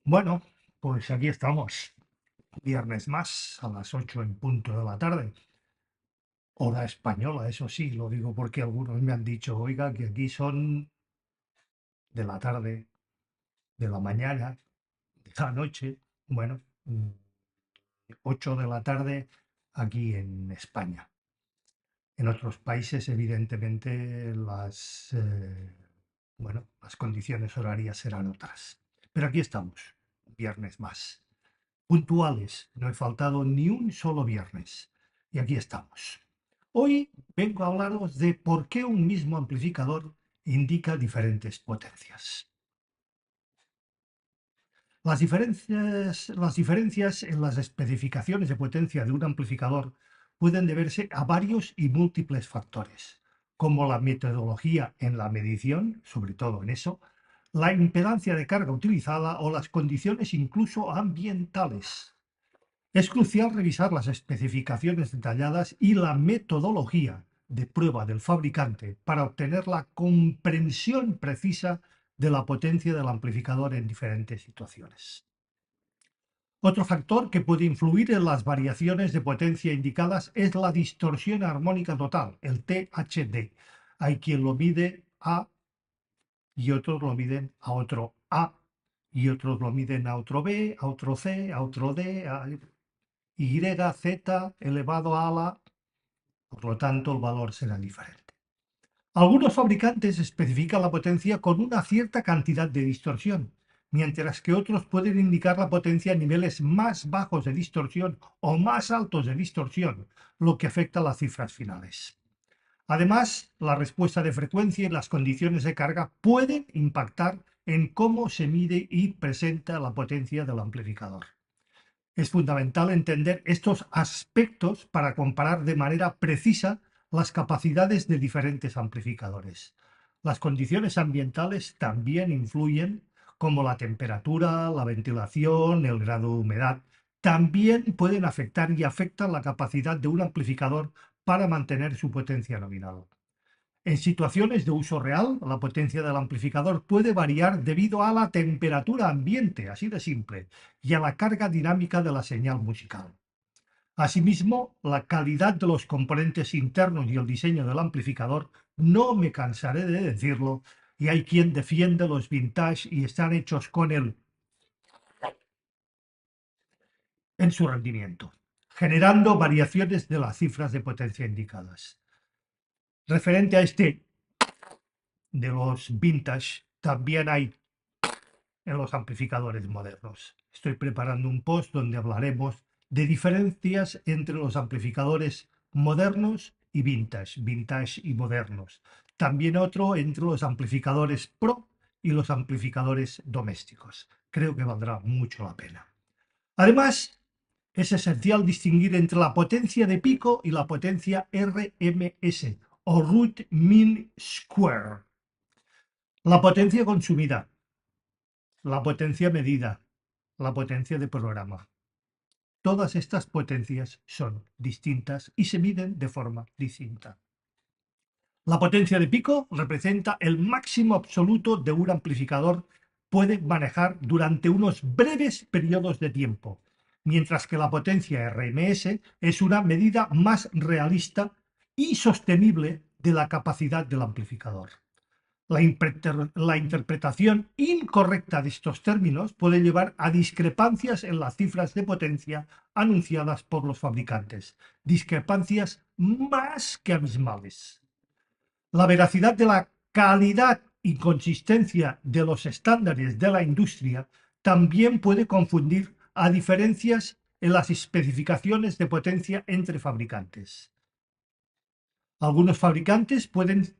Bueno, pues aquí estamos, viernes más, a las 8 en punto de la tarde. Hora española, eso sí, lo digo porque algunos me han dicho, oiga, que aquí son de la tarde, de la mañana, de la noche. Bueno, 8 de la tarde aquí en España. En otros países, evidentemente, las condiciones horarias serán otras. Pero aquí estamos, viernes más. Puntuales, no he faltado ni un solo viernes. Y aquí estamos. Hoy vengo a hablaros de por qué un mismo amplificador indica diferentes potencias. Las diferencias en las especificaciones de potencia de un amplificador pueden deberse a varios y múltiples factores, como la metodología en la medición, sobre todo en eso, la impedancia de carga utilizada o las condiciones incluso ambientales. Es crucial revisar las especificaciones detalladas y la metodología de prueba del fabricante para obtener la comprensión precisa de la potencia del amplificador en diferentes situaciones. Otro factor que puede influir en las variaciones de potencia indicadas es la distorsión armónica total, el THD. Hay quien lo mide a y otros lo miden a otro A y otros lo miden a otro B, a otro C, a otro D, a y, Z elevado a la, por lo tanto el valor será diferente. Algunos fabricantes especifican la potencia con una cierta cantidad de distorsión, mientras que otros pueden indicar la potencia a niveles más bajos de distorsión o más altos de distorsión, lo que afecta a las cifras finales. Además, la respuesta de frecuencia y las condiciones de carga pueden impactar en cómo se mide y presenta la potencia del amplificador. Es fundamental entender estos aspectos para comparar de manera precisa las capacidades de diferentes amplificadores. Las condiciones ambientales también influyen, como la temperatura, la ventilación, el grado de humedad. También pueden afectar y afectan la capacidad de un amplificador para mantener su potencia nominal. En situaciones de uso real, la potencia del amplificador puede variar debido a la temperatura ambiente, así de simple, y a la carga dinámica de la señal musical. Asimismo, la calidad de los componentes internos y el diseño del amplificador, no me cansaré de decirlo, y hay quien defiende los vintage y están hechos con él en su rendimiento, generando variaciones de las cifras de potencia indicadas. Referente a este de los vintage, también hay en los amplificadores modernos. Estoy preparando un post donde hablaremos de diferencias entre los amplificadores modernos y vintage y modernos. También otro entre los amplificadores Pro y los amplificadores domésticos. Creo que valdrá mucho la pena. Además, es esencial distinguir entre la potencia de pico y la potencia RMS o Root Mean Square. La potencia consumida, la potencia medida, la potencia de programa. Todas estas potencias son distintas y se miden de forma distinta. La potencia de pico representa el máximo absoluto de un amplificador puede manejar durante unos breves periodos de tiempo, mientras que la potencia RMS es una medida más realista y sostenible de la capacidad del amplificador. La interpretación incorrecta de estos términos puede llevar a discrepancias en las cifras de potencia anunciadas por los fabricantes, discrepancias más que abismales. La veracidad de la calidad y consistencia de los estándares de la industria también puede confundir a diferencias en las especificaciones de potencia entre fabricantes. Algunos fabricantes pueden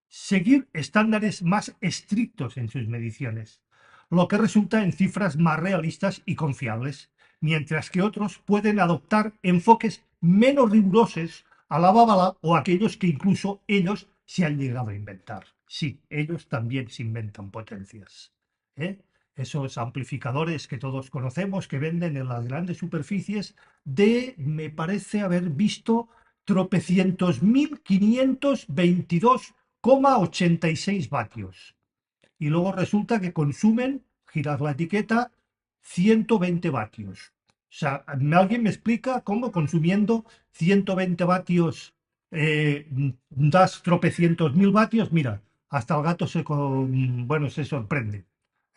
seguir estándares más estrictos en sus mediciones, lo que resulta en cifras más realistas y confiables, mientras que otros pueden adoptar enfoques menos rigurosos a la bábala o aquellos que incluso ellos se han llegado a inventar. Sí, ellos también se inventan potencias. ¿eh? Esos amplificadores que todos conocemos que venden en las grandes superficies me parece haber visto tropecientos 1522,86 vatios. Y luego resulta que consumen, giras la etiqueta, 120 vatios. O sea, ¿alguien me explica cómo consumiendo 120 vatios das tropecientos mil vatios? Mira, hasta el gato bueno, se sorprende.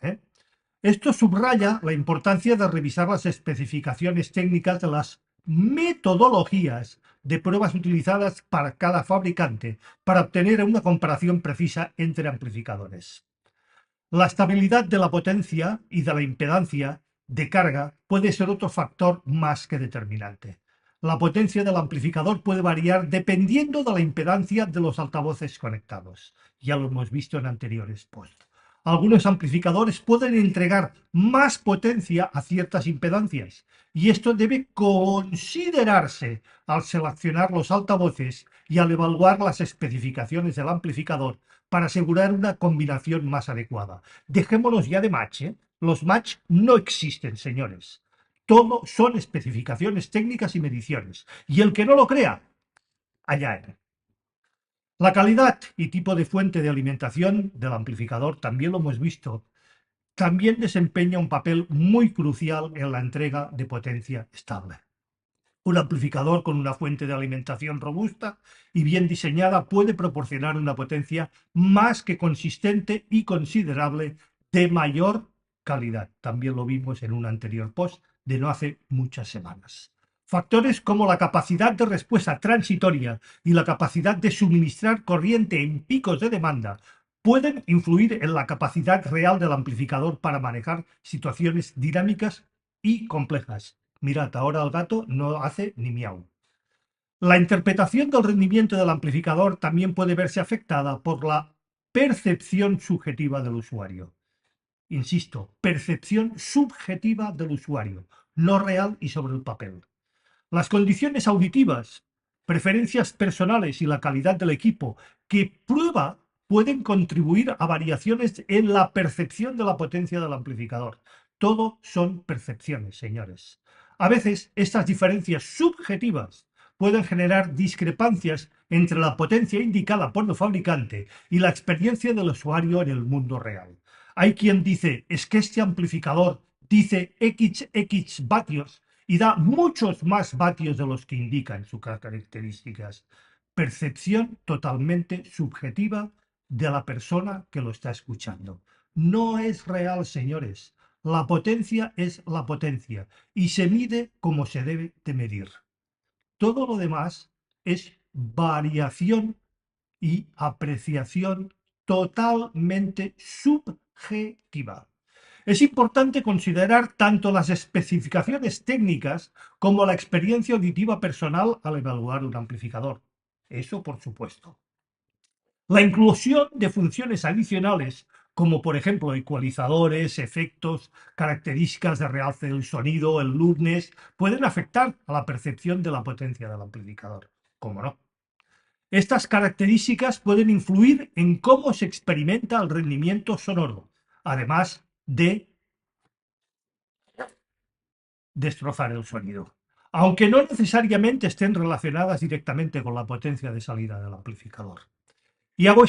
¿Eh? Esto subraya la importancia de revisar las especificaciones técnicas de las metodologías de pruebas utilizadas para cada fabricante para obtener una comparación precisa entre amplificadores. La estabilidad de la potencia y de la impedancia de carga puede ser otro factor más que determinante. La potencia del amplificador puede variar dependiendo de la impedancia de los altavoces conectados. Ya lo hemos visto en anteriores posts. Algunos amplificadores pueden entregar más potencia a ciertas impedancias y esto debe considerarse al seleccionar los altavoces y al evaluar las especificaciones del amplificador para asegurar una combinación más adecuada. Dejémonos ya de match, ¿eh? Los match no existen, señores. Todo son especificaciones técnicas y mediciones. Y el que no lo crea, allá él. La calidad y tipo de fuente de alimentación del amplificador, también lo hemos visto, también desempeña un papel muy crucial en la entrega de potencia estable. Un amplificador con una fuente de alimentación robusta y bien diseñada puede proporcionar una potencia más que consistente y considerable de mayor calidad. También lo vimos en un anterior post de no hace muchas semanas. Factores como la capacidad de respuesta transitoria y la capacidad de suministrar corriente en picos de demanda pueden influir en la capacidad real del amplificador para manejar situaciones dinámicas y complejas. Mirad, ahora el gato no hace ni miau. La interpretación del rendimiento del amplificador también puede verse afectada por la percepción subjetiva del usuario. Insisto, percepción subjetiva del usuario, no real y sobre el papel. Las condiciones auditivas, preferencias personales y la calidad del equipo que prueba pueden contribuir a variaciones en la percepción de la potencia del amplificador. Todo son percepciones, señores. A veces estas diferencias subjetivas pueden generar discrepancias entre la potencia indicada por el fabricante y la experiencia del usuario en el mundo real. Hay quien dice, es que este amplificador dice XX vatios y da muchos más vatios de los que indican sus características. Percepción totalmente subjetiva de la persona que lo está escuchando. No es real, señores. La potencia es la potencia y se mide como se debe de medir. Todo lo demás es variación y apreciación totalmente subjetiva. Es importante considerar tanto las especificaciones técnicas como la experiencia auditiva personal al evaluar un amplificador. Eso por supuesto. La inclusión de funciones adicionales, como por ejemplo ecualizadores, efectos, características de realce del sonido, el loudness, pueden afectar a la percepción de la potencia del amplificador. ¿Cómo no? Estas características pueden influir en cómo se experimenta el rendimiento sonoro, además de destrozar el sonido, aunque no necesariamente estén relacionadas directamente con la potencia de salida del amplificador. Y hago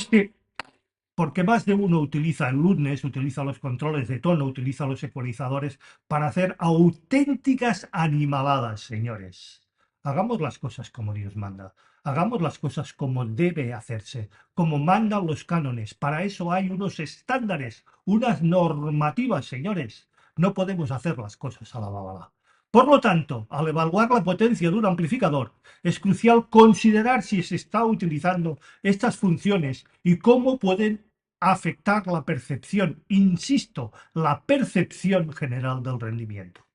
porque más de uno utiliza el loudness, utiliza los controles de tono, utiliza los ecualizadores para hacer auténticas animaladas, señores. Hagamos las cosas como Dios manda. Hagamos las cosas como debe hacerse, como mandan los cánones. Para eso hay unos estándares, unas normativas, señores. No podemos hacer las cosas a la babala. Por lo tanto, al evaluar la potencia de un amplificador, es crucial considerar si se está utilizando estas funciones y cómo pueden afectar la percepción, insisto, la percepción general del rendimiento.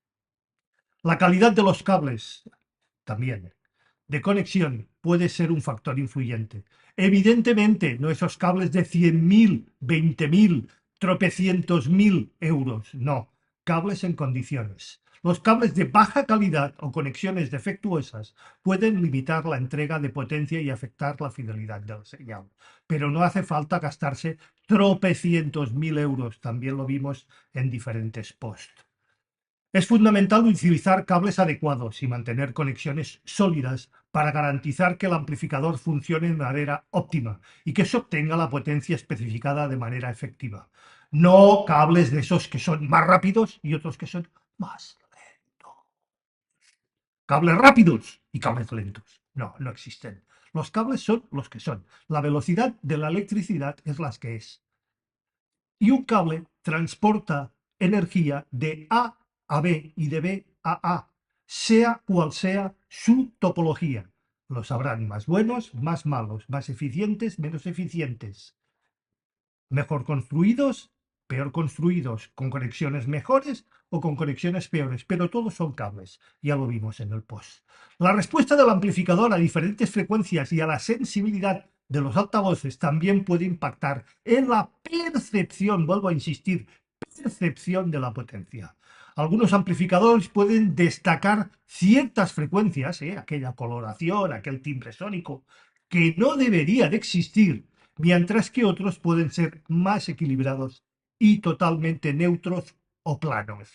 La calidad de los cables también de conexión puede ser un factor influyente. Evidentemente, no esos cables de 100.000, 20.000, tropecientos mil euros, no, cables en condiciones. Los cables de baja calidad o conexiones defectuosas pueden limitar la entrega de potencia y afectar la fidelidad del señal. Pero no hace falta gastarse tropecientos mil euros, también lo vimos en diferentes posts. Es fundamental utilizar cables adecuados y mantener conexiones sólidas para garantizar que el amplificador funcione de manera óptima y que se obtenga la potencia especificada de manera efectiva. No cables de esos que son más rápidos y otros que son más lento. Cables rápidos y cables lentos. No, no existen. Los cables son los que son. La velocidad de la electricidad es la que es. Y un cable transporta energía de A a B y de B a A, sea cual sea su topología. Los habrán más buenos, más malos, más eficientes, menos eficientes, mejor construidos, peor construidos, con conexiones mejores o con conexiones peores, pero todos son cables, ya lo vimos en el post. La respuesta del amplificador a diferentes frecuencias y a la sensibilidad de los altavoces también puede impactar en la percepción, vuelvo a insistir, percepción de la potencia. Algunos amplificadores pueden destacar ciertas frecuencias, aquella coloración, aquel timbre sónico, que no debería de existir, mientras que otros pueden ser más equilibrados y totalmente neutros o planos.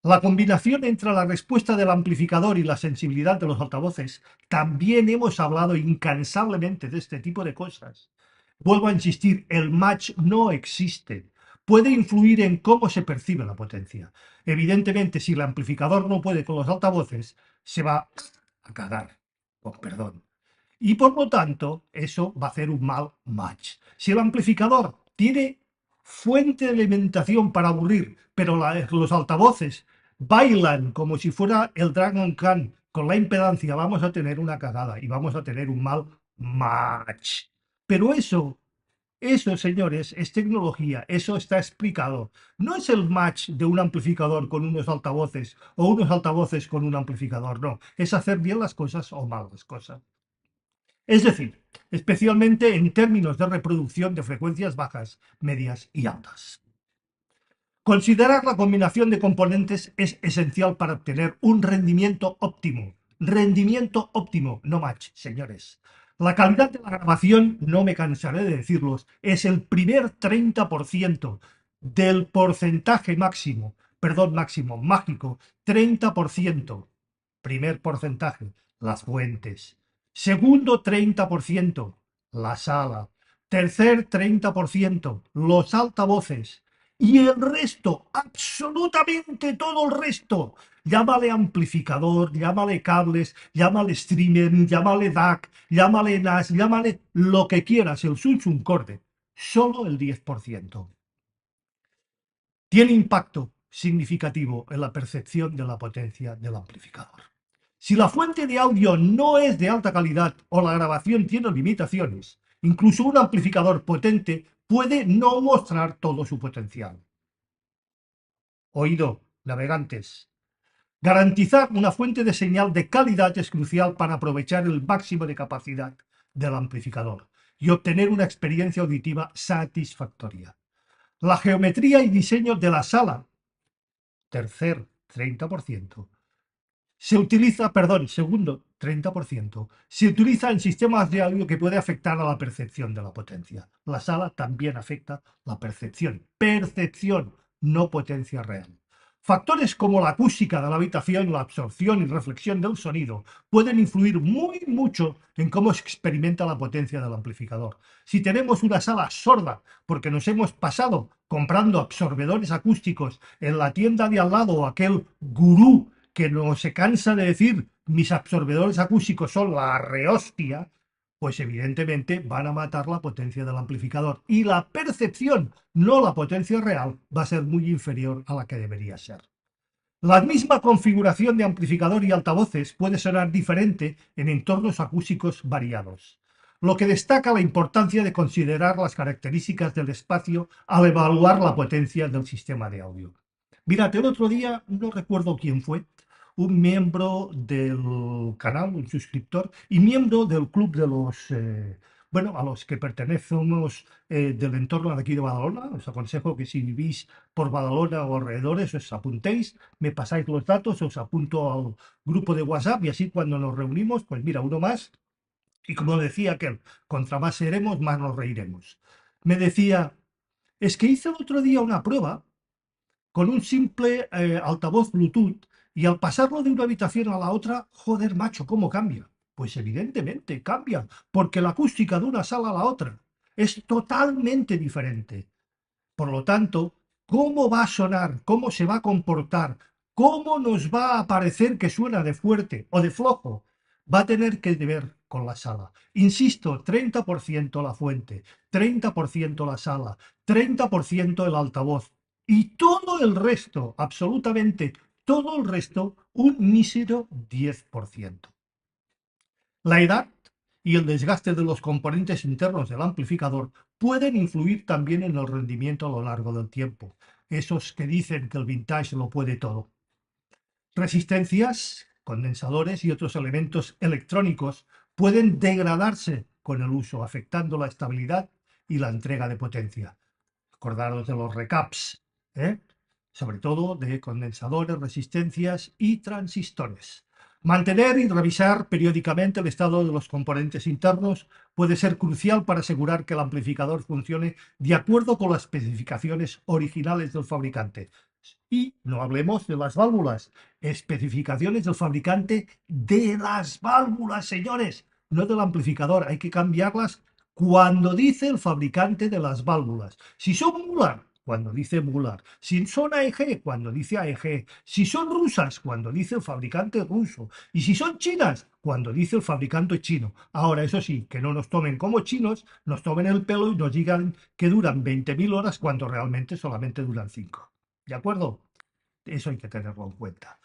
La combinación entre la respuesta del amplificador y la sensibilidad de los altavoces, también hemos hablado incansablemente de este tipo de cosas. Vuelvo a insistir, el match no existe. Puede influir en cómo se percibe la potencia. Evidentemente, si el amplificador no puede con los altavoces, se va a cagar, con perdón. Y por lo tanto, eso va a hacer un mal match. Si el amplificador tiene fuente de alimentación para aburrir, pero los altavoces bailan como si fuera el Dragon Khan con la impedancia, vamos a tener una cagada y vamos a tener un mal match. Pero eso, señores, es tecnología, eso está explicado. No es el match de un amplificador con unos altavoces o unos altavoces con un amplificador, no. Es hacer bien las cosas o mal las cosas. Es decir, especialmente en términos de reproducción de frecuencias bajas, medias y altas. Considerar la combinación de componentes es esencial para obtener un rendimiento óptimo. Rendimiento óptimo, no match, señores. La calidad de la grabación, no me cansaré de decirlos, es el primer 30% del porcentaje máximo, perdón, máximo, mágico, 30%. Primer porcentaje, las fuentes. Segundo 30%, la sala. Tercer 30%, los altavoces. Y el resto, absolutamente todo el resto, llámale amplificador, llámale cables, llámale streamer, llámale DAC, llámale NAS, llámale lo que quieras, el Samsung Corde, solo el 10%. Tiene impacto significativo en la percepción de la potencia del amplificador. Si la fuente de audio no es de alta calidad o la grabación tiene limitaciones, incluso un amplificador potente puede no mostrar todo su potencial. Oído, navegantes. Garantizar una fuente de señal de calidad es crucial para aprovechar el máximo de capacidad del amplificador y obtener una experiencia auditiva satisfactoria. La geometría y diseño de la sala, tercer 30%, se utiliza, perdón, segundo 30%, se utiliza en sistemas de audio que puede afectar a la percepción de la potencia. La sala también afecta la percepción, no potencia real. Factores como la acústica de la habitación, la absorción y reflexión del sonido pueden influir mucho en cómo se experimenta la potencia del amplificador. Si tenemos una sala sorda porque nos hemos pasado comprando absorbedores acústicos en la tienda de al lado o aquel gurú que no se cansa de decir mis absorbedores acústicos son la rehostia, pues evidentemente van a matar la potencia del amplificador y la percepción, no la potencia real, va a ser muy inferior a la que debería ser. La misma configuración de amplificador y altavoces puede sonar diferente en entornos acústicos variados, lo que destaca la importancia de considerar las características del espacio al evaluar la potencia del sistema de audio. Mirad, el otro día, no recuerdo quién fue, un miembro del canal, un suscriptor y miembro del club de los, bueno, a los que pertenecemos del entorno de aquí de Badalona. Os aconsejo que si vivís por Badalona o alrededores os apuntéis, me pasáis los datos, os apunto al grupo de WhatsApp y así cuando nos reunimos, pues mira, uno más. Y como decía aquel, contra más seremos, más nos reiremos. Me decía, es que hice el otro día una prueba con un simple altavoz Bluetooth y al pasarlo de una habitación a la otra, joder, macho, ¿cómo cambia? Pues evidentemente cambia, porque la acústica de una sala a la otra es totalmente diferente. Por lo tanto, cómo va a sonar, cómo se va a comportar, cómo nos va a parecer que suena de fuerte o de flojo, va a tener que ver con la sala. Insisto, 30% la fuente, 30% la sala, 30% el altavoz y todo el resto, absolutamente todo el resto, un mísero 10%. La edad y el desgaste de los componentes internos del amplificador pueden influir también en el rendimiento a lo largo del tiempo. Esos que dicen que el vintage lo puede todo. Resistencias, condensadores y otros elementos electrónicos pueden degradarse con el uso, afectando la estabilidad y la entrega de potencia. Acordaros de los recaps, ¿eh? Sobre todo de condensadores, resistencias y transistores. Mantener y revisar periódicamente el estado de los componentes internos puede ser crucial para asegurar que el amplificador funcione de acuerdo con las especificaciones originales del fabricante. Y no hablemos de las válvulas, especificaciones del fabricante de las válvulas, señores, no del amplificador. Hay que cambiarlas cuando dice el fabricante de las válvulas. Si son Mular, cuando dice Mular. Si son AEG, cuando dice AEG. Si son rusas, cuando dice el fabricante ruso. Y si son chinas, cuando dice el fabricante chino. Ahora, eso sí, que no nos tomen como chinos, nos tomen el pelo y nos digan que duran 20.000 horas cuando realmente solamente duran 5. ¿De acuerdo? Eso hay que tenerlo en cuenta.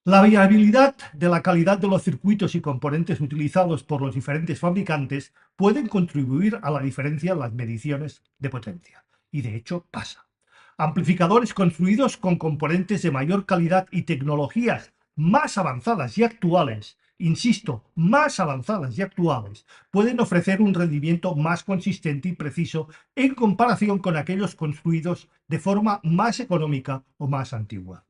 La variabilidad de la calidad de los circuitos y componentes utilizados por los diferentes fabricantes pueden contribuir a la diferencia en las mediciones de potencia. Y de hecho pasa. Amplificadores construidos con componentes de mayor calidad y tecnologías más avanzadas y actuales, insisto, más avanzadas y actuales, pueden ofrecer un rendimiento más consistente y preciso en comparación con aquellos construidos de forma más económica o más antigua.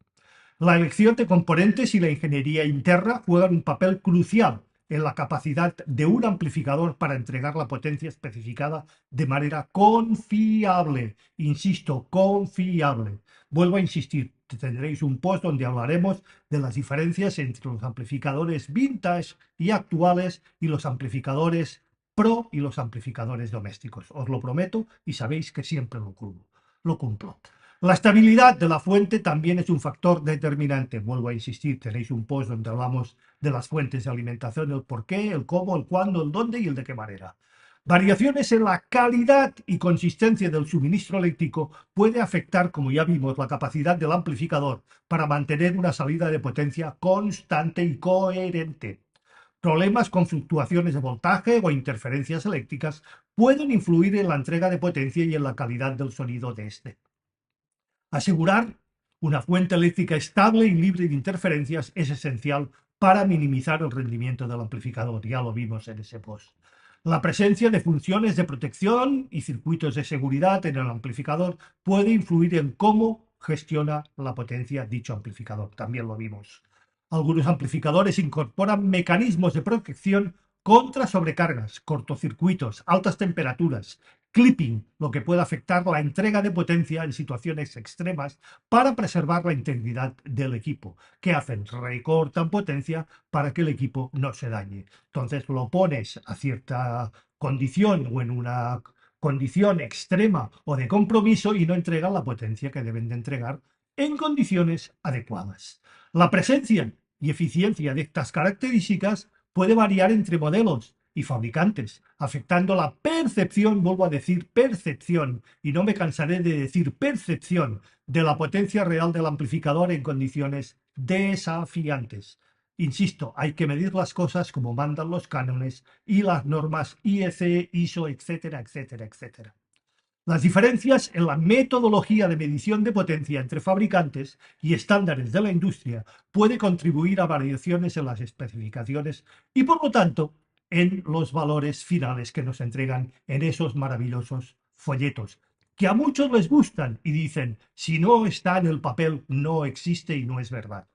La elección de componentes y la ingeniería interna juegan un papel crucial en la capacidad de un amplificador para entregar la potencia especificada de manera confiable. Insisto, confiable. Vuelvo a insistir, tendréis un post donde hablaremos de las diferencias entre los amplificadores vintage y actuales y los amplificadores pro y los amplificadores domésticos. Os lo prometo y sabéis que siempre lo cumplo. Lo cumplo. La estabilidad de la fuente también es un factor determinante. Vuelvo a insistir, tenéis un post donde hablamos de las fuentes de alimentación, el por qué, el cómo, el cuándo, el dónde y el de qué manera. Variaciones en la calidad y consistencia del suministro eléctrico puede afectar, como ya vimos, la capacidad del amplificador para mantener una salida de potencia constante y coherente. Problemas con fluctuaciones de voltaje o interferencias eléctricas pueden influir en la entrega de potencia y en la calidad del sonido de este. Asegurar una fuente eléctrica estable y libre de interferencias es esencial para minimizar el rendimiento del amplificador. Ya lo vimos en ese post. La presencia de funciones de protección y circuitos de seguridad en el amplificador puede influir en cómo gestiona la potencia dicho amplificador. También lo vimos. Algunos amplificadores incorporan mecanismos de protección contra sobrecargas, cortocircuitos, altas temperaturas, clipping, lo que puede afectar la entrega de potencia en situaciones extremas para preservar la integridad del equipo. ¿Qué hacen? Recortan potencia para que el equipo no se dañe. Entonces lo pones a cierta condición o en una condición extrema o de compromiso y no entregan la potencia que deben de entregar en condiciones adecuadas. La presencia y eficiencia de estas características puede variar entre modelos y fabricantes, afectando la percepción, vuelvo a decir percepción, y no me cansaré de decir percepción, de la potencia real del amplificador en condiciones desafiantes. Insisto, hay que medir las cosas como mandan los cánones y las normas IEC, ISO, etcétera, etcétera, etcétera. Las diferencias en la metodología de medición de potencia entre fabricantes y estándares de la industria puede contribuir a variaciones en las especificaciones y, por lo tanto, en los valores finales que nos entregan en esos maravillosos folletos, que a muchos les gustan y dicen, si no está en el papel, no existe y no es verdad.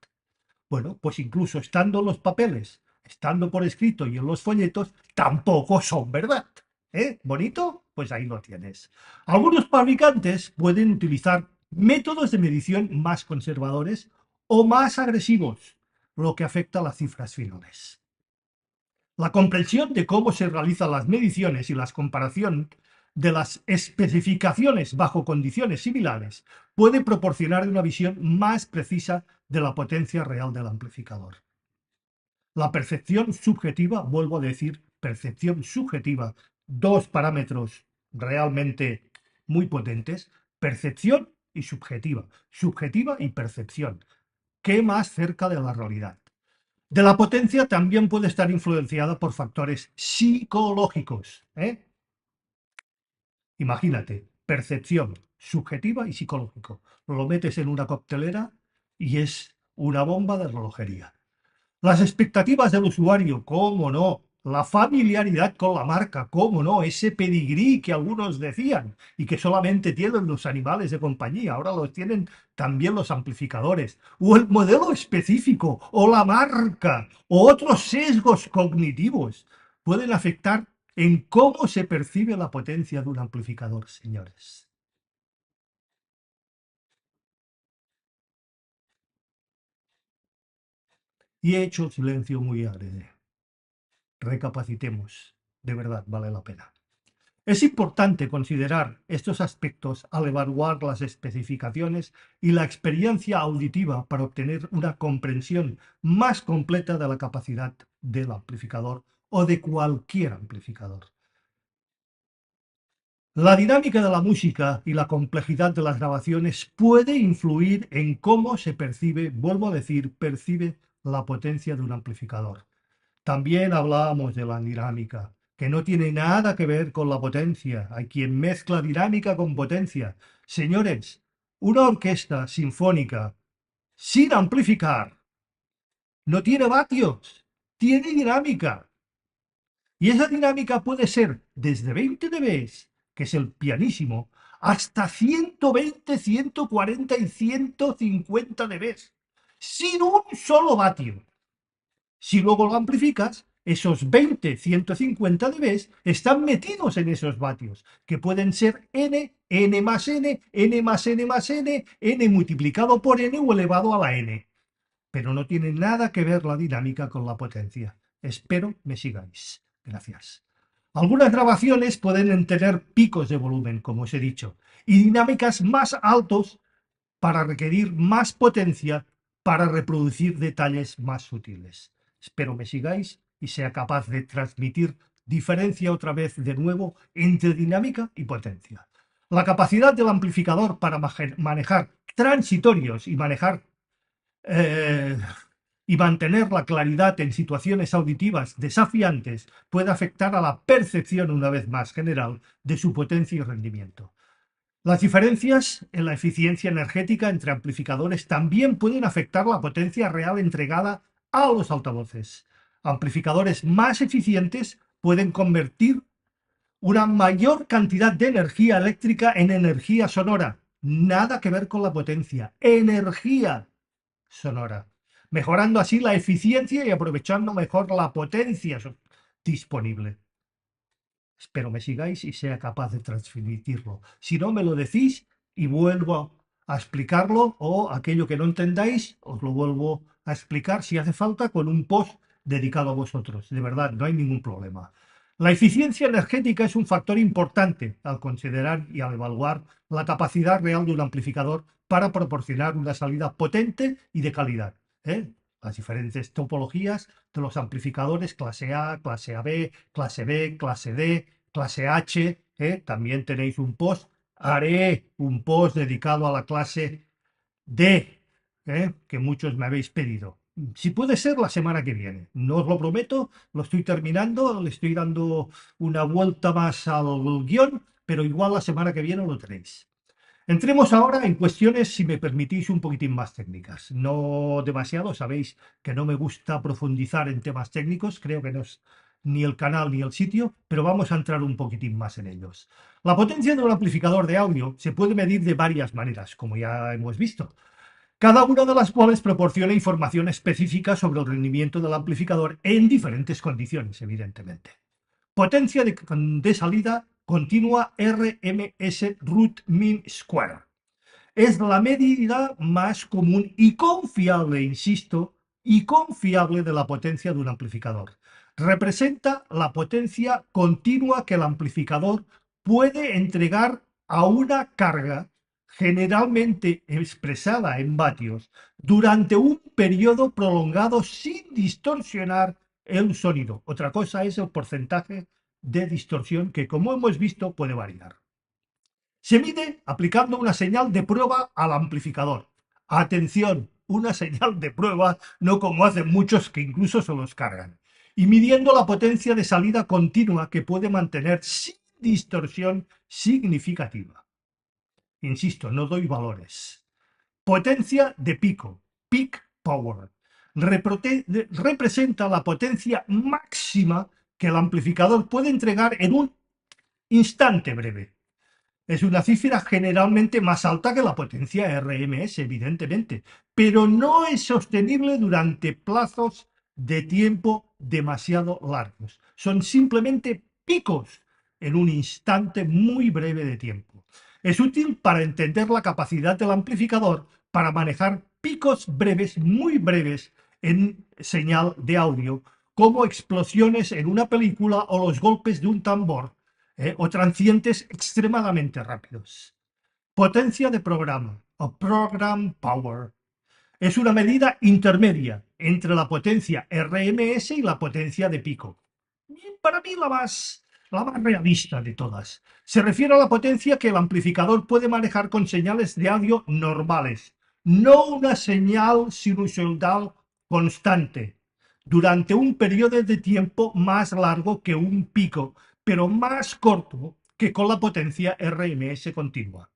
Bueno, pues incluso estando en los papeles, estando por escrito y en los folletos, tampoco son verdad. ¿Eh? ¿Bonito? Pues ahí lo tienes. Algunos fabricantes pueden utilizar métodos de medición más conservadores o más agresivos, lo que afecta a las cifras finales. La comprensión de cómo se realizan las mediciones y las comparación de las especificaciones bajo condiciones similares puede proporcionar una visión más precisa de la potencia real del amplificador. La percepción subjetiva, vuelvo a decir, percepción subjetiva, dos parámetros realmente muy potentes, percepción y subjetiva y percepción. ¿Qué más cerca de la realidad? De la potencia también puede estar influenciada por factores psicológicos. Imagínate, percepción subjetiva y psicológico. Lo metes en una coctelera y es una bomba de relojería. Las expectativas del usuario, cómo no. La familiaridad con la marca, cómo no. Ese pedigrí que algunos decían y que solamente tienen los animales de compañía, ahora los tienen también los amplificadores. O el modelo específico, o la marca, o otros sesgos cognitivos pueden afectar en cómo se percibe la potencia de un amplificador, señores. Y he hecho silencio muy agrede. Recapacitemos, de verdad vale la pena. Es importante considerar estos aspectos al evaluar las especificaciones y la experiencia auditiva para obtener una comprensión más completa de la capacidad del amplificador o de cualquier amplificador. La dinámica de la música y la complejidad de las grabaciones puede influir en cómo se percibe, vuelvo a decir, percibe la potencia de un amplificador. También hablábamos de la dinámica, que no tiene nada que ver con la potencia. Hay quien mezcla dinámica con potencia. Señores, una orquesta sinfónica sin amplificar no tiene vatios, tiene dinámica. Y esa dinámica puede ser desde 20 dB, que es el pianísimo, hasta 120, 140 y 150 dB, sin un solo vatio. Si luego lo amplificas, esos 20, 150 dB están metidos en esos vatios, que pueden ser n, n más n, n más n más n, n multiplicado por n o elevado a la n. Pero no tiene nada que ver la dinámica con la potencia. Espero me sigáis. Gracias. Algunas grabaciones pueden tener picos de volumen, como os he dicho, y dinámicas más altos para requerir más potencia para reproducir detalles más sutiles. Espero me sigáis y sea capaz de transmitir diferencia otra vez de nuevo entre dinámica y potencia. La capacidad del amplificador para manejar transitorios eh, y mantener la claridad en situaciones auditivas desafiantes puede afectar a la percepción, una vez más general, de su potencia y rendimiento. Las diferencias en la eficiencia energética entre amplificadores también pueden afectar la potencia real entregada a los altavoces. Amplificadores más eficientes pueden convertir una mayor cantidad de energía eléctrica en energía sonora. Nada que ver con la potencia. Energía sonora. Mejorando así la eficiencia y aprovechando mejor la potencia disponible. Espero me sigáis y sea capaz de transmitirlo. Si no, me lo decís y vuelvo a explicarlo, o aquello que no entendáis, os lo vuelvo a explicar si hace falta con un post dedicado a vosotros. De verdad, no hay ningún problema. La eficiencia energética es un factor importante al considerar y al evaluar la capacidad real de un amplificador para proporcionar una salida potente y de calidad. Las diferentes topologías de los amplificadores clase A, clase AB, clase B, clase D, clase H. También tenéis un post. Haré un post dedicado a la clase D, que muchos me habéis pedido. Si puede ser la semana que viene. No os lo prometo, lo estoy terminando, le estoy dando una vuelta más al guión, pero igual la semana que viene lo tenéis. Entremos ahora en cuestiones, si me permitís, un poquitín más técnicas. No demasiado, sabéis que no me gusta profundizar en temas técnicos, creo que no es ni el canal ni el sitio, pero vamos a entrar un poquitín más en ellos. La potencia de un amplificador de audio se puede medir de varias maneras, como ya hemos visto, cada una de las cuales proporciona información específica sobre el rendimiento del amplificador en diferentes condiciones, evidentemente. Potencia de salida continua RMS root mean square. Es la medida más común y confiable, insisto, y confiable de la potencia de un amplificador. Representa la potencia continua que el amplificador puede entregar a una carga generalmente expresada en vatios durante un periodo prolongado sin distorsionar el sonido. Otra cosa es el porcentaje de distorsión que, como hemos visto, puede variar. Se mide aplicando una señal de prueba al amplificador. Atención, una señal de prueba, no como hacen muchos que incluso se los cargan. Y midiendo la potencia de salida continua que puede mantener sin distorsión significativa. Insisto, no doy valores. Potencia de pico, peak power. Representa la potencia máxima que el amplificador puede entregar en un instante breve. Es una cifra generalmente más alta que la potencia RMS, evidentemente, pero no es sostenible durante plazos de tiempo demasiado largos. Son simplemente picos en un instante muy breve de tiempo. Es útil para entender la capacidad del amplificador para manejar picos breves, muy breves, en señal de audio, como explosiones en una película o los golpes de un tambor, o transientes extremadamente rápidos. Potencia de programa o program power es una medida intermedia entre la potencia RMS y la potencia de pico. Y para mí la más realista de todas. Se refiere a la potencia que el amplificador puede manejar con señales de audio normales, no una señal sinusoidal constante, durante un periodo de tiempo más largo que un pico, pero más corto que con la potencia RMS continua.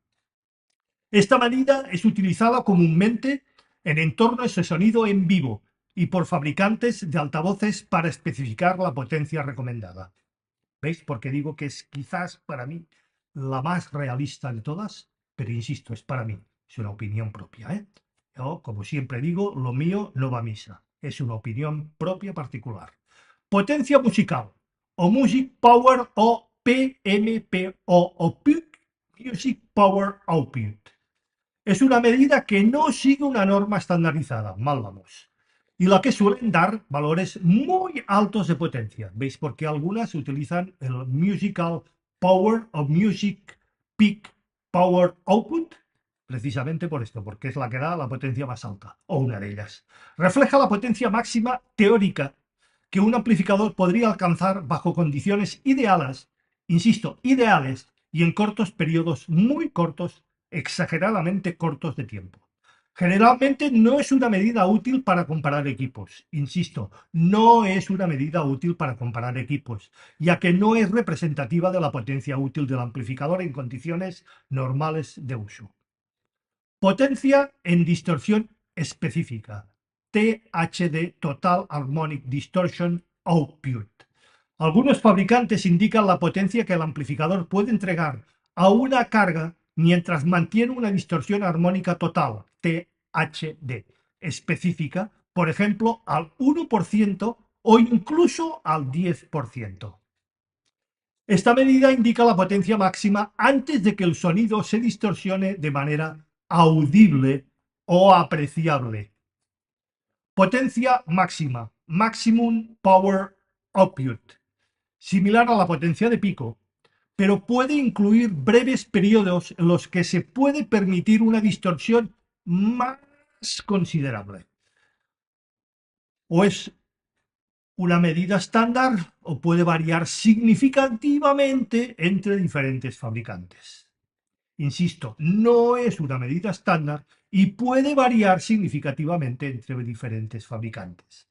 Esta medida es utilizada comúnmente en entornos de sonido en vivo y por fabricantes de altavoces para especificar la potencia recomendada. ¿Veis? Porque digo que es quizás para mí la más realista de todas, pero insisto, es para mí, es una opinión propia, ¿eh? Yo, como siempre digo, lo mío no va a misa, es una opinión propia particular. Potencia musical, o Music Power o PMPO o Peak Music Power Output. Es una medida que no sigue una norma estandarizada, mal vamos, y la que suelen dar valores muy altos de potencia. ¿Veis? Porque algunas utilizan el Musical Power o Music Peak Power Output, precisamente por esto, porque es la que da la potencia más alta, o una de ellas. Refleja la potencia máxima teórica que un amplificador podría alcanzar bajo condiciones ideales, insisto, ideales, y en cortos periodos muy cortos, exageradamente cortos de tiempo. Generalmente no es una medida útil para comparar equipos. Insisto, no es una medida útil para comparar equipos, ya que no es representativa de la potencia útil del amplificador en condiciones normales de uso. Potencia en distorsión específica. THD, Total Harmonic Distortion Output. Algunos fabricantes indican la potencia que el amplificador puede entregar a una carga mientras mantiene una distorsión armónica total, THD, específica, por ejemplo, al 1% o incluso al 10%. Esta medida indica la potencia máxima antes de que el sonido se distorsione de manera audible o apreciable. Potencia máxima, Maximum Power Output, similar a la potencia de pico, pero puede incluir breves periodos en los que se puede permitir una distorsión más considerable. O es una medida estándar o puede variar significativamente entre diferentes fabricantes. Insisto, no es una medida estándar y puede variar significativamente entre diferentes fabricantes.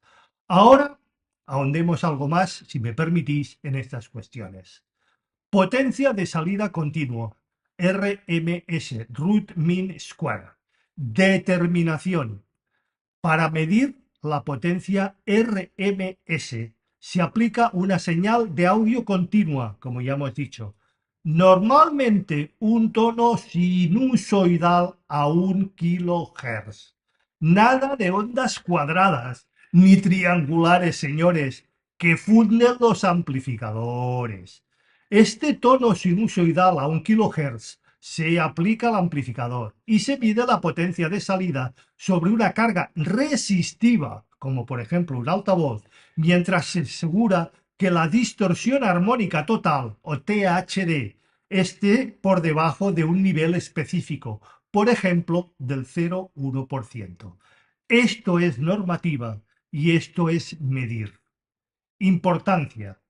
Ahora ahondemos algo más, si me permitís, en estas cuestiones. Potencia de salida continuo, RMS, Root Mean Square. Determinación. Para medir la potencia RMS se aplica una señal de audio continua, como ya hemos dicho. Normalmente un tono sinusoidal a 1 kHz. Nada de ondas cuadradas ni triangulares, señores, que funden los amplificadores. Este tono sinusoidal a 1 kHz se aplica al amplificador y se mide la potencia de salida sobre una carga resistiva, como por ejemplo un altavoz, mientras se asegura que la distorsión armónica total, o THD, esté por debajo de un nivel específico, por ejemplo, del 0,1%. Esto es normativa y esto es medir. Importancia.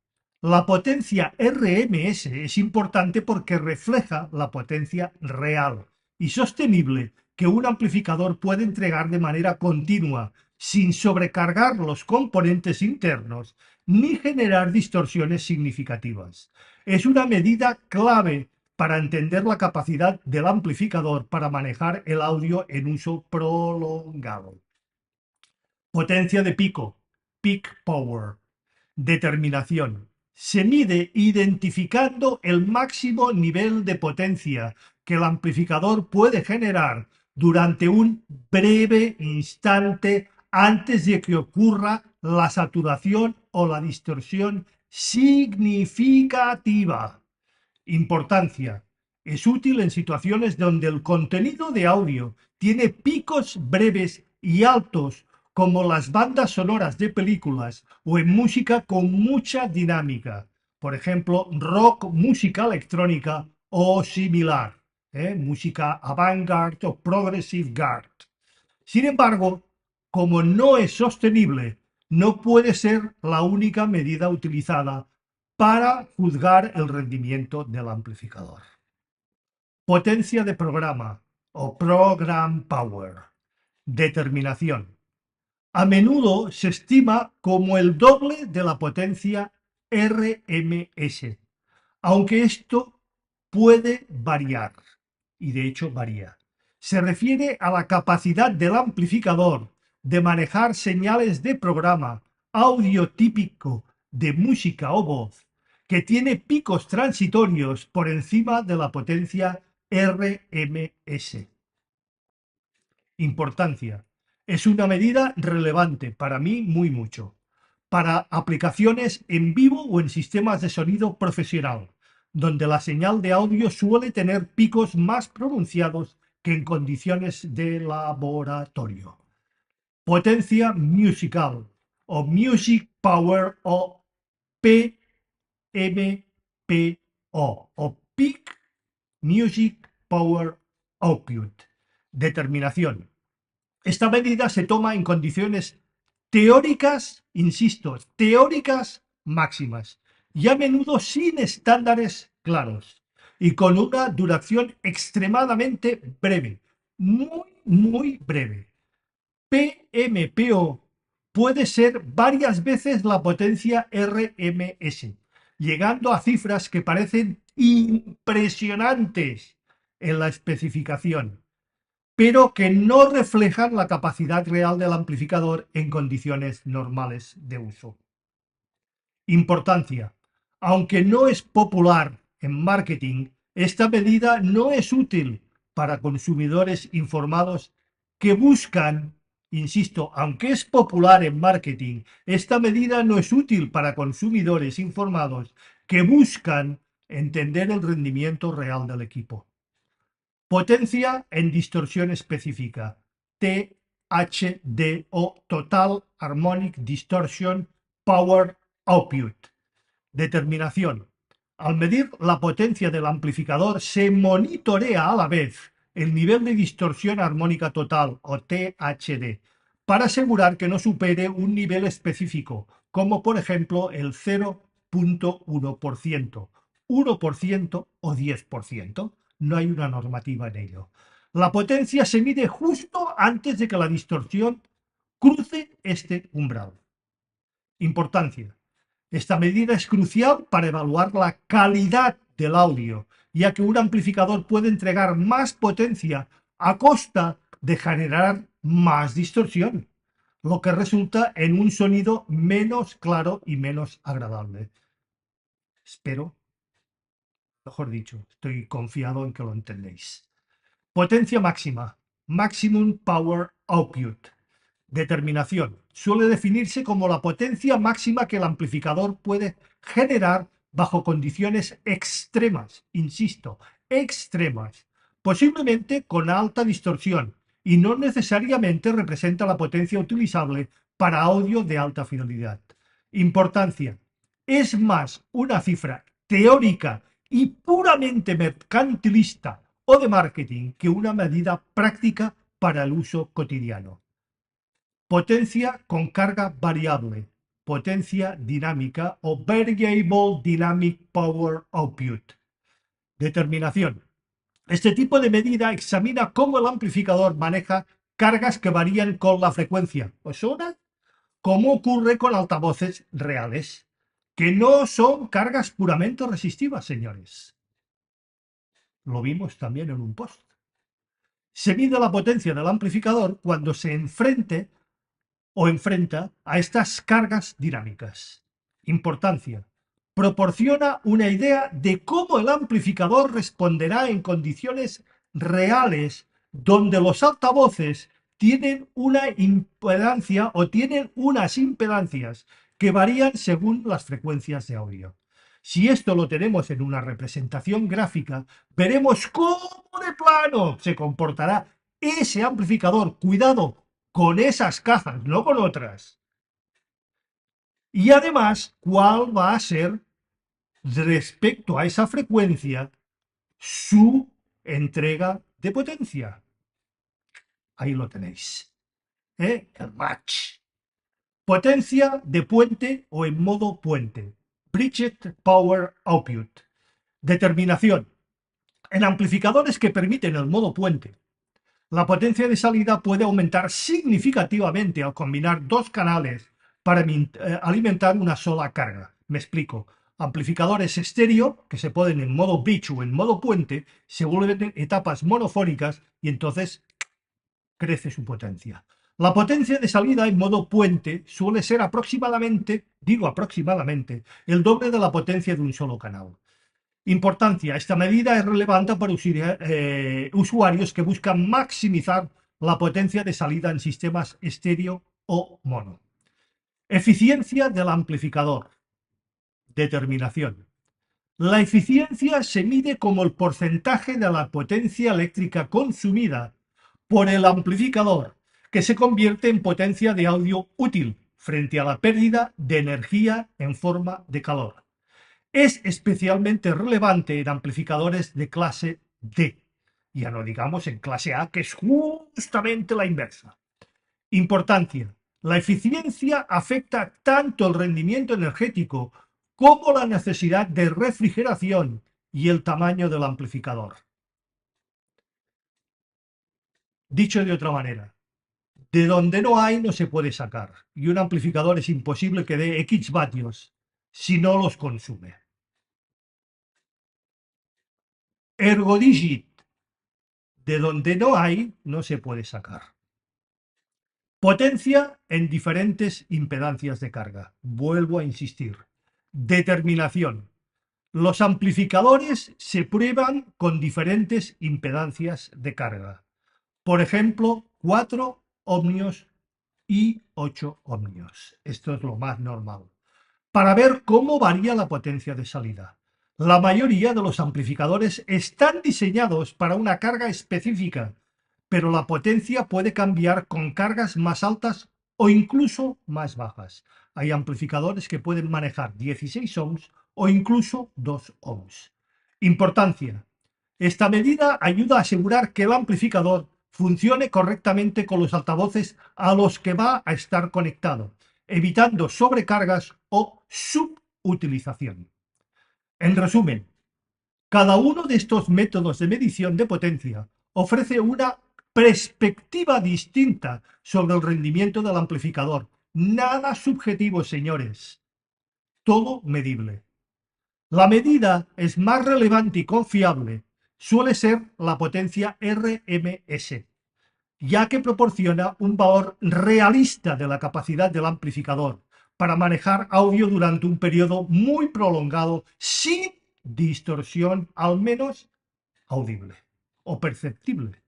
La potencia RMS es importante porque refleja la potencia real y sostenible que un amplificador puede entregar de manera continua, sin sobrecargar los componentes internos ni generar distorsiones significativas. Es una medida clave para entender la capacidad del amplificador para manejar el audio en uso prolongado. Potencia de pico, peak power. Determinación. Se mide identificando el máximo nivel de potencia que el amplificador puede generar durante un breve instante antes de que ocurra la saturación o la distorsión significativa. Importancia. Es útil en situaciones donde el contenido de audio tiene picos breves y altos, como las bandas sonoras de películas o en música con mucha dinámica, por ejemplo, rock, música electrónica o similar, música avant-garde o progressive garde. Sin embargo, como no es sostenible, no puede ser la única medida utilizada para juzgar el rendimiento del amplificador. Potencia de programa o program power. Determinación. A menudo se estima como el doble de la potencia RMS, aunque esto puede variar, y de hecho varía. Se refiere a la capacidad del amplificador de manejar señales de programa audio típico de música o voz que tiene picos transitorios por encima de la potencia RMS. Importancia. Es una medida relevante, para mí muy mucho, para aplicaciones en vivo o en sistemas de sonido profesional, donde la señal de audio suele tener picos más pronunciados que en condiciones de laboratorio. Potencia musical o music power o PMPO o Peak Music Power Output. Determinación. Esta medida se toma en condiciones teóricas, insisto, teóricas máximas y a menudo sin estándares claros y con una duración extremadamente breve, muy breve. PMPO puede ser varias veces la potencia RMS, llegando a cifras que parecen impresionantes en la especificación, pero que no reflejan la capacidad real del amplificador en condiciones normales de uso. Importancia. Aunque no es popular en marketing, esta medida no es útil para consumidores informados que buscan, insisto, aunque es popular en marketing, esta medida no es útil para consumidores informados que buscan entender el rendimiento real del equipo. Potencia en distorsión específica, THD o Total Harmonic Distortion Power Output. Determinación. Al medir la potencia del amplificador se monitorea a la vez el nivel de distorsión armónica total o THD para asegurar que no supere un nivel específico, como por ejemplo el 0,1%, 1% o 10%. No hay una normativa en ello. La potencia se mide justo antes de que la distorsión cruce este umbral. Importancia. Esta medida es crucial para evaluar la calidad del audio, ya que un amplificador puede entregar más potencia a costa de generar más distorsión, lo que resulta en un sonido menos claro y menos agradable. Espero, mejor dicho, estoy confiado en que lo entendéis. Potencia máxima, Maximum Power Output. Determinación. Suele definirse como la potencia máxima que el amplificador puede generar bajo condiciones extremas, insisto, extremas, posiblemente con alta distorsión, y no necesariamente representa la potencia utilizable para audio de alta fidelidad. Importancia. Es más una cifra teórica y puramente mercantilista o de marketing que una medida práctica para el uso cotidiano. Potencia con carga variable, potencia dinámica o Variable Dynamic Power Output. Determinación. Este tipo de medida examina cómo el amplificador maneja cargas que varían con la frecuencia. ¿Os suena? Como ocurre con altavoces reales, que no son cargas puramente resistivas, señores. Lo vimos también en un post. Se mide la potencia del amplificador cuando se enfrente o enfrenta a estas cargas dinámicas. Importancia. Proporciona una idea de cómo el amplificador responderá en condiciones reales donde los altavoces tienen una impedancia o tienen unas impedancias que varían según las frecuencias de audio. Si esto lo tenemos en una representación gráfica, veremos cómo de plano se comportará ese amplificador. Cuidado con esas cajas, no con otras. Y además, ¿cuál va a ser respecto a esa frecuencia su entrega de potencia? Ahí lo tenéis. El match. Potencia de puente o en modo puente. Bridged Power Output. Determinación. En amplificadores que permiten el modo puente, la potencia de salida puede aumentar significativamente al combinar dos canales para alimentar una sola carga. Me explico. Amplificadores estéreo que se ponen en modo bridge o en modo puente se vuelven etapas monofónicas y entonces crece su potencia. La potencia de salida en modo puente suele ser aproximadamente, digo aproximadamente, el doble de la potencia de un solo canal. Importancia. Esta medida es relevante para usuarios que buscan maximizar la potencia de salida en sistemas estéreo o mono. Eficiencia del amplificador. Determinación. La eficiencia se mide como el porcentaje de la potencia eléctrica consumida por el amplificador, que se convierte en potencia de audio útil frente a la pérdida de energía en forma de calor. Es especialmente relevante en amplificadores de clase D, ya no digamos en clase A, que es justamente la inversa. Importancia. La eficiencia afecta tanto el rendimiento energético como la necesidad de refrigeración y el tamaño del amplificador. Dicho de otra manera, de donde no hay no se puede sacar, y un amplificador es imposible que dé X vatios si no los consume. Ergodigit. De donde no hay, no se puede sacar. Potencia en diferentes impedancias de carga. Vuelvo a insistir. Determinación. Los amplificadores se prueban con diferentes impedancias de carga. Por ejemplo, 4 ohmios y 8 ohmios. Esto es lo más normal. Para ver cómo varía la potencia de salida. La mayoría de los amplificadores están diseñados para una carga específica, pero la potencia puede cambiar con cargas más altas o incluso más bajas. Hay amplificadores que pueden manejar 16 ohms o incluso 2 ohms. Importancia. Esta medida ayuda a asegurar que el amplificador funcione correctamente con los altavoces a los que va a estar conectado, evitando sobrecargas o subutilización. En resumen, cada uno de estos métodos de medición de potencia ofrece una perspectiva distinta sobre el rendimiento del amplificador. Nada subjetivo, señores. Todo medible. La medida es más relevante y confiable suele ser la potencia RMS, ya que proporciona un valor realista de la capacidad del amplificador para manejar audio durante un periodo muy prolongado sin distorsión, al menos audible o perceptible.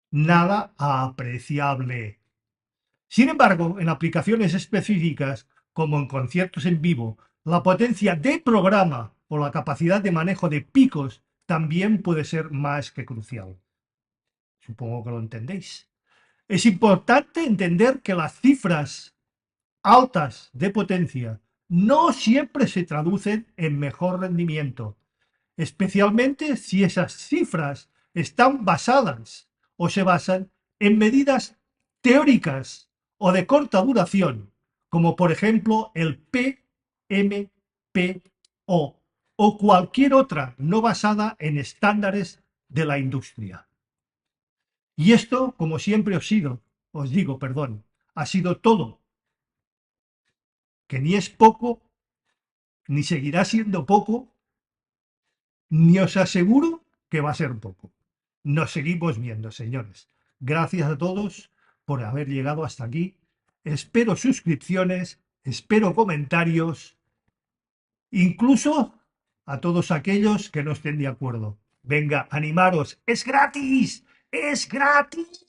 Nada apreciable. Sin embargo, en aplicaciones específicas, como en conciertos en vivo, la potencia de programa o la capacidad de manejo de picos también puede ser más que crucial. Supongo que lo entendéis. Es importante entender que las cifras altas de potencia no siempre se traducen en mejor rendimiento, especialmente si esas cifras están basadas o se basan en medidas teóricas o de corta duración, como por ejemplo el PMPO o cualquier otra no basada en estándares de la industria. Y esto, como siempre os digo, perdón, ha sido todo, que ni es poco, ni seguirá siendo poco, ni os aseguro que va a ser poco. Nos seguimos viendo, señores. Gracias a todos por haber llegado hasta aquí. Espero suscripciones, espero comentarios, incluso a todos aquellos que no estén de acuerdo. Venga, animaros. Es gratis. Es gratis.